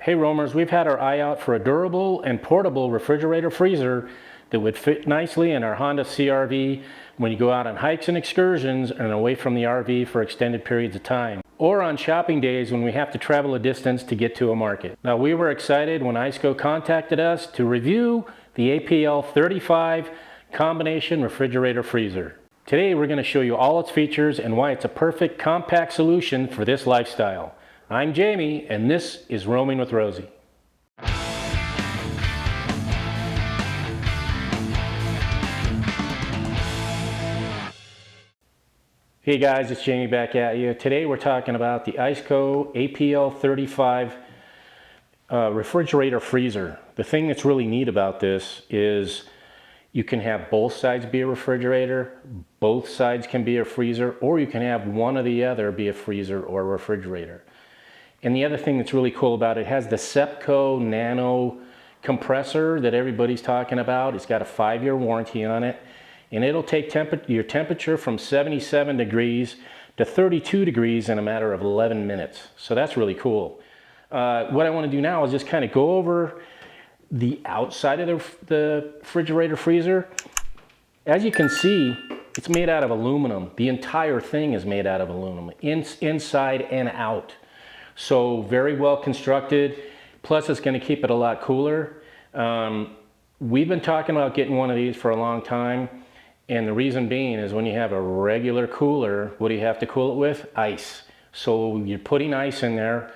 Hey roamers, we've had our eye out for a durable and portable refrigerator freezer that would fit nicely in our Honda CR-V when you go out on hikes and excursions and away from the RV for extended periods of time, or on shopping days when we have to travel a distance to get to a market. Now, we were excited when ICECO contacted us to review the APL35 combination refrigerator freezer. Today we're going to show you all its features and why it's a perfect compact solution for this lifestyle. I'm Jamie, and this is Roaming with Rosie. Hey guys, it's Jamie back at you. Today we're talking about the ICECO APL35 refrigerator freezer. The thing that's really neat about this is you can have both sides be a refrigerator, both sides can be a freezer, or you can have one or the other be a freezer or a refrigerator. And the other thing that's really cool about it has the ICECO nano compressor that everybody's talking about. It's got a 5-year warranty on it, and it'll take your temperature from 77 degrees to 32 degrees in a matter of 11 minutes. So that's really cool. What I want to do now is just kind of go over the outside of the refrigerator freezer. As you can see, it's made out of aluminum. The entire thing is made out of aluminum, inside and out. So very well constructed, plus it's going to keep it a lot cooler. We've been talking about getting one of these for a long time, and the reason being is when you have a regular cooler, what do you have to cool it with? Ice. So you're putting ice in there.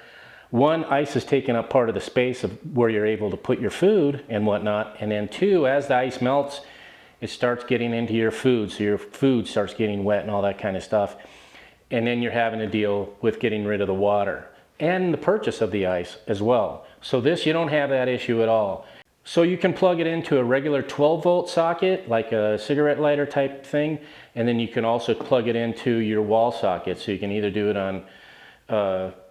One, ice is taking up part of the space of where you're able to put your food and whatnot, and then two, as the ice melts, it starts getting into your food, so your food starts getting wet and all that kind of stuff, and then you're having to deal with getting rid of the water and the purchase of the ice as well. So this, you don't have that issue at all. So you can plug it into a regular 12-volt socket, like a cigarette lighter type thing, and then you can also plug it into your wall socket. So you can either do it on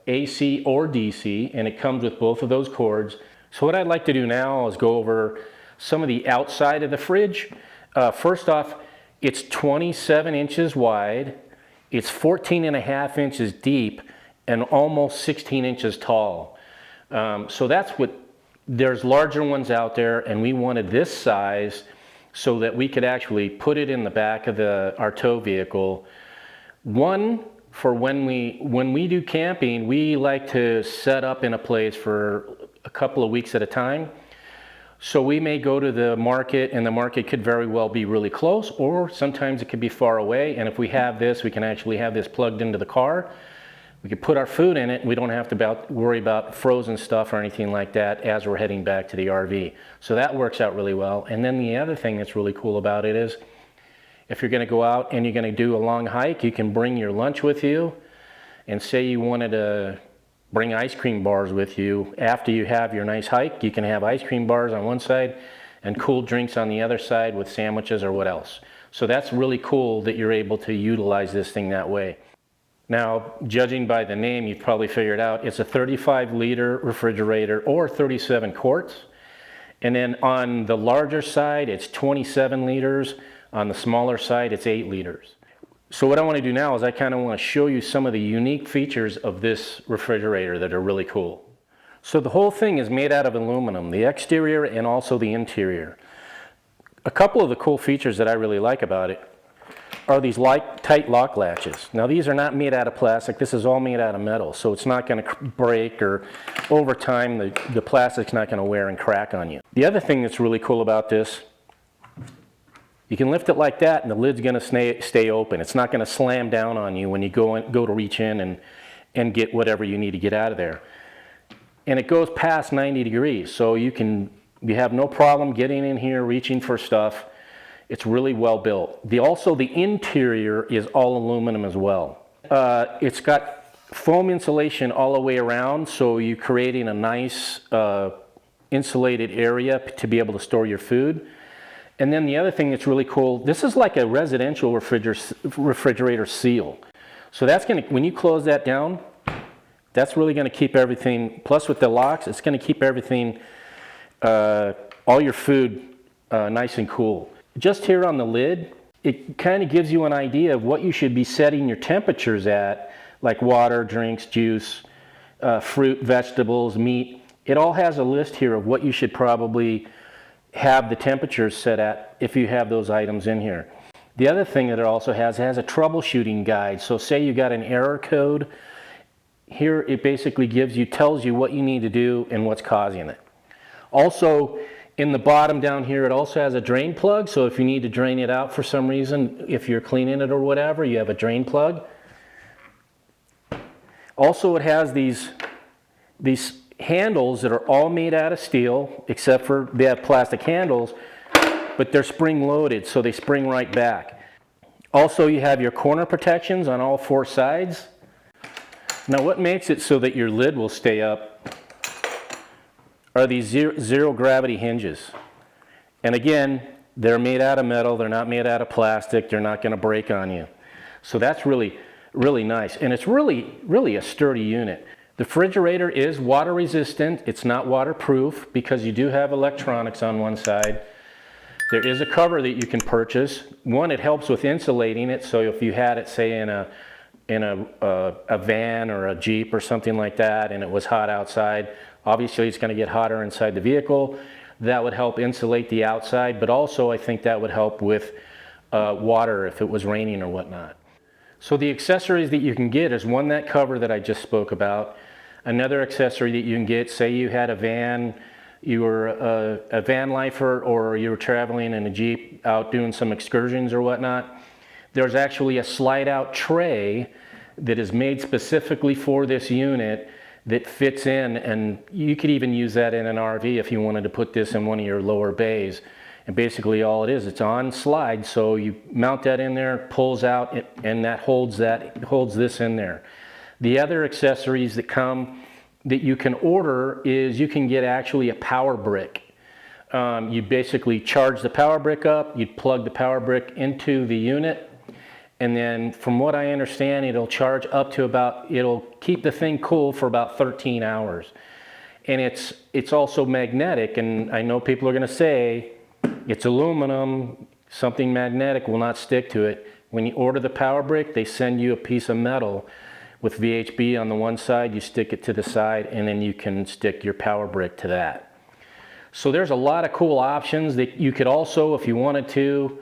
AC or DC, and it comes with both of those cords. So what I'd like to do now is go over some of the outside of the fridge. First off, it's 27 inches wide, it's 14.5 inches deep, and almost 16 inches tall. So that's what, there's larger ones out there, and we wanted this size so that we could actually put it in the back of our tow vehicle. One, for when we do camping, we like to set up in a place for a couple of weeks at a time. So we may go to the market, and the market could very well be really close, or sometimes it could be far away. And if we have this, we can actually have this plugged into the car. We could put our food in it, and we don't have to worry about frozen stuff or anything like that as we're heading back to the RV. So that works out really well. And then the other thing that's really cool about it is, if you're going to go out and you're going to do a long hike, you can bring your lunch with you. And say you wanted to bring ice cream bars with you after you have your nice hike, you can have ice cream bars on one side and cool drinks on the other side with sandwiches or what else. So that's really cool that you're able to utilize this thing that way. Now, judging by the name, you've probably figured out it's a 35-liter refrigerator or 37 quarts. And then on the larger side, it's 27 liters. On the smaller side, it's 8 liters. So what I want to do now is I kind of want to show you some of the unique features of this refrigerator that are really cool. So the whole thing is made out of aluminum, the exterior and also the interior. A couple of the cool features that I really like about it are these tight lock latches. Now these are not made out of plastic, this is all made out of metal, so it's not going to break, or over time the plastic's not going to wear and crack on you. The other thing that's really cool about this, you can lift it like that and the lid's going to stay open. It's not going to slam down on you when you go to reach in and get whatever you need to get out of there. And it goes past 90 degrees, so you have no problem getting in here, reaching for stuff. It's really well built. Also, the interior is all aluminum as well. It's got foam insulation all the way around, so you're creating a nice insulated area to be able to store your food. And then the other thing that's really cool, this is like a residential refrigerator seal. So that's going to, when you close that down, that's really going to keep everything, plus with the locks, it's going to keep everything, all your food nice and cool. Just here on the lid, it kind of gives you an idea of what you should be setting your temperatures at, like water, drinks, juice, fruit, vegetables, meat. it all has a list here of what you should probably have the temperatures set at if you have those items in here. The other thing that it also has a troubleshooting guide. So say you got an error code, here it basically tells you what you need to do and what's causing it. Also, in the bottom down here, it also has a drain plug. So if you need to drain it out for some reason, if you're cleaning it or whatever, you have a drain plug. Also, it has these handles that are all made out of steel, except for they have plastic handles, but they're spring loaded, so they spring right back. Also, you have your corner protections on all 4 sides. Now, what makes it so that your lid will stay up are these zero gravity hinges. And again, they're made out of metal, they're not made out of plastic, they're not going to break on you. So that's really nice, and it's really a sturdy unit. The refrigerator is water resistant. It's not waterproof because you do have electronics on one side. There is a cover that you can purchase. One, it helps with insulating it, so if you had it, say, in a van or a Jeep or something like that, and it was hot outside, obviously it's going to get hotter inside the vehicle. That would help insulate the outside, but also I think that would help with water if it was raining or whatnot. So the accessories that you can get is one, that cover that I just spoke about. Another accessory that you can get, say you had a van, you were a van lifer, or you were traveling in a Jeep out doing some excursions or whatnot. There's actually a slide out tray that is made specifically for this unit that fits in, and you could even use that in an RV if you wanted to put this in one of your lower bays. And basically all it is, it's on slide, so you mount that in there, pulls out, and that holds this in there. The other accessories that you can order is you can get actually a power brick. You basically charge the power brick up, you'd plug the power brick into the unit, and then from what I understand, it'll charge up to it'll keep the thing cool for about 13 hours. And it's also magnetic, and I know people are gonna say, it's aluminum, something magnetic will not stick to it. When you order the power brick, they send you a piece of metal with VHB on the one side, you stick it to the side, and then you can stick your power brick to that. So there's a lot of cool options that you could also, if you wanted to,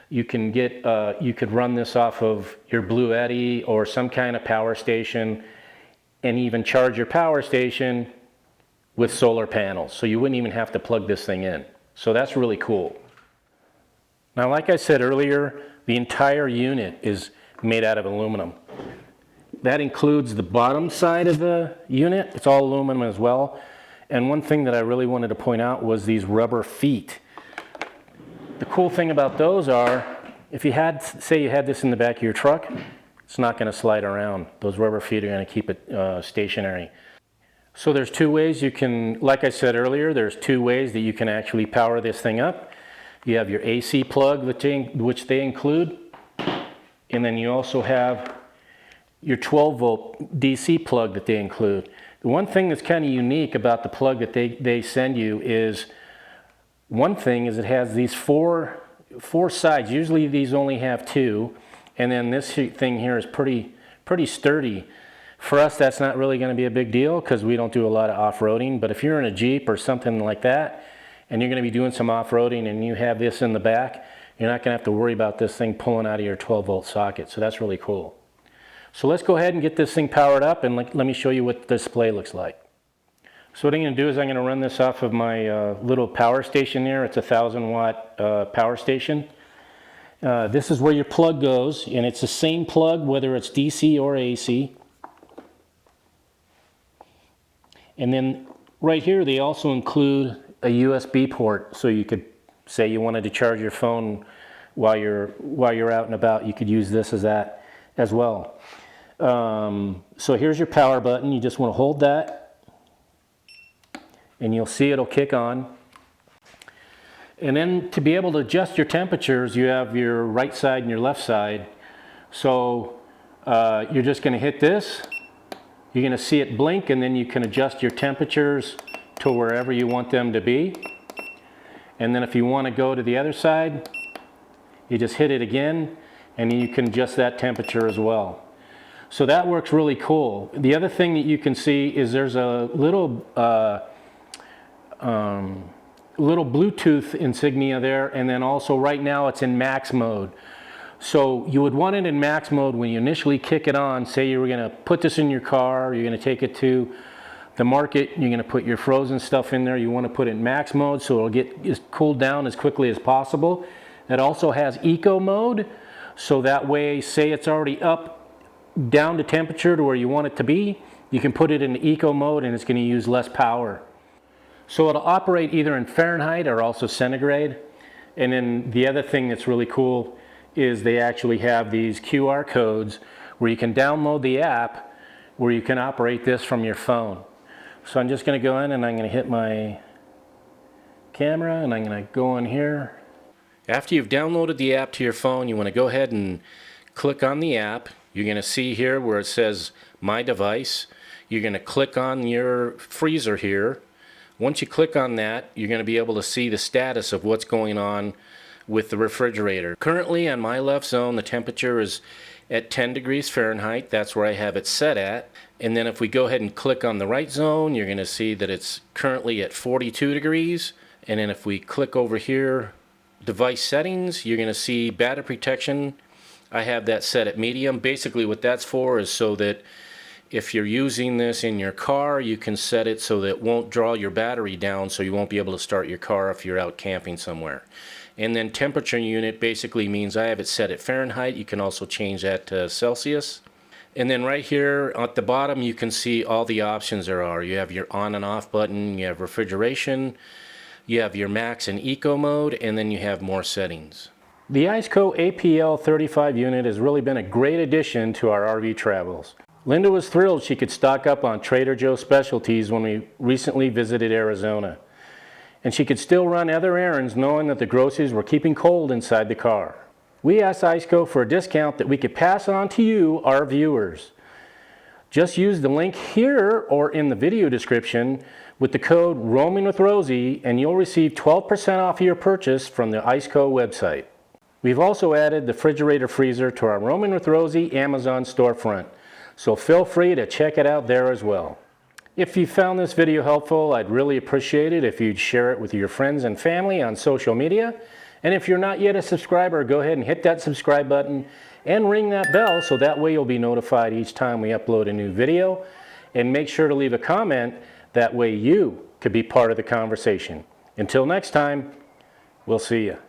you could run this off of your Blue Eddy or some kind of power station, and even charge your power station with solar panels. So you wouldn't even have to plug this thing in. So that's really cool. Now, like I said earlier, the entire unit is made out of aluminum. That includes the bottom side of the unit. It's all aluminum as well. And one thing that I really wanted to point out was these rubber feet. The cool thing about those are, if you had, say you had this in the back of your truck, it's not going to slide around. Those rubber feet are going to keep it stationary. So there's 2 ways you can, like I said earlier, there's 2 ways that you can actually power this thing up. You have your AC plug, which they include, and then you also have your 12-volt DC plug that they include. The one thing that's kind of unique about the plug that they send you is, one thing is it has these four sides. Usually these only have 2, and then this thing here is pretty sturdy. For us, that's not really going to be a big deal because we don't do a lot of off-roading, but if you're in a Jeep or something like that, and you're going to be doing some off-roading and you have this in the back, you're not going to have to worry about this thing pulling out of your 12-volt socket, so that's really cool. So let's go ahead and get this thing powered up, and let me show you what the display looks like. So what I'm going to do is I'm going to run this off of my little power station there. It's a 1,000-watt power station. This is where your plug goes, and it's the same plug whether it's DC or AC. And then right here they also include a USB port, so you could say you wanted to charge your phone while you're out and about, you could use this as that as well. So here's your power button. You just want to hold that and you'll see it'll kick on. And then to be able to adjust your temperatures, you have your right side and your left side. So you're just going to hit this. You're going to see it blink, and then you can adjust your temperatures to wherever you want them to be. And then if you want to go to the other side, you just hit it again, and you can adjust that temperature as well. So that works really cool. The other thing that you can see is there's a little little Bluetooth insignia there, and then also right now it's in max mode. So you would want it in max mode when you initially kick it on. Say you were going to put this in your car, you're going to take it to the market, you're going to put your frozen stuff in there. You want to put it in max mode so it'll get cooled down as quickly as possible. It also has eco mode, so that way, say it's already up down to temperature to where you want it to be, you can put it in eco mode and it's going to use less power. So it'll operate either in Fahrenheit or also centigrade. And then the other thing that's really cool is they actually have these QR codes where you can download the app where you can operate this from your phone. So I'm just going to go in and I'm going to hit my camera and I'm going to go in here. After you've downloaded the app to your phone, you want to go ahead and click on the app. You're going to see here where it says My Device. You're going to click on your freezer here. Once you click on that, you're going to be able to see the status of what's going on with the refrigerator. Currently on my left zone, the temperature is at 10 degrees Fahrenheit. That's where I have it set at. And then if we go ahead and click on the right zone, you're going to see that it's currently at 42 degrees. And then if we click over here, device settings, you're going to see battery protection. I have that set at medium. Basically what that's for is so that if you're using this in your car, you can set it so that it won't draw your battery down, so you won't be able to start your car if you're out camping somewhere. And then temperature unit basically means I have it set at Fahrenheit. You can also change that to Celsius. And then right here at the bottom you can see all the options there are. You have your on and off button, you have refrigeration, you have your max and eco mode, and then you have more settings. The ICECO APL35 unit has really been a great addition to our RV travels. Linda was thrilled she could stock up on Trader Joe's specialties when we recently visited Arizona. And she could still run other errands knowing that the groceries were keeping cold inside the car. We asked ICECO for a discount that we could pass on to you, our viewers. Just use the link here or in the video description with the code Roaming with Rosie and you'll receive 12% off your purchase from the ICECO website. We've also added the refrigerator freezer to our Roaming with Rosie Amazon storefront, so feel free to check it out there as well. If you found this video helpful, I'd really appreciate it if you'd share it with your friends and family on social media. And if you're not yet a subscriber, go ahead and hit that subscribe button and ring that bell so that way you'll be notified each time we upload a new video. And make sure to leave a comment, that way you could be part of the conversation. Until next time, we'll see you.